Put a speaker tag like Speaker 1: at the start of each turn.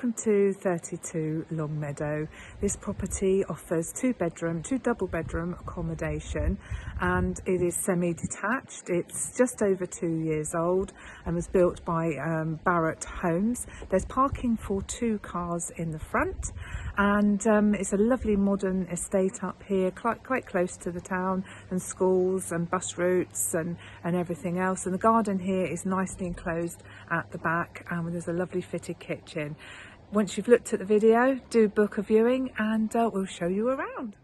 Speaker 1: Welcome to 32 Long Meadow. This property offers two double bedroom accommodation, and it is semi-detached. It's just over 2 years old and was built by Barratt Homes. There's parking for 2 cars in the front, and it's a lovely modern estate up here, quite close to the town and schools and bus routes and everything else. And the garden here is nicely enclosed at the back, and there's a lovely fitted kitchen. Once you've looked at the video, do book a viewing and we'll show you around.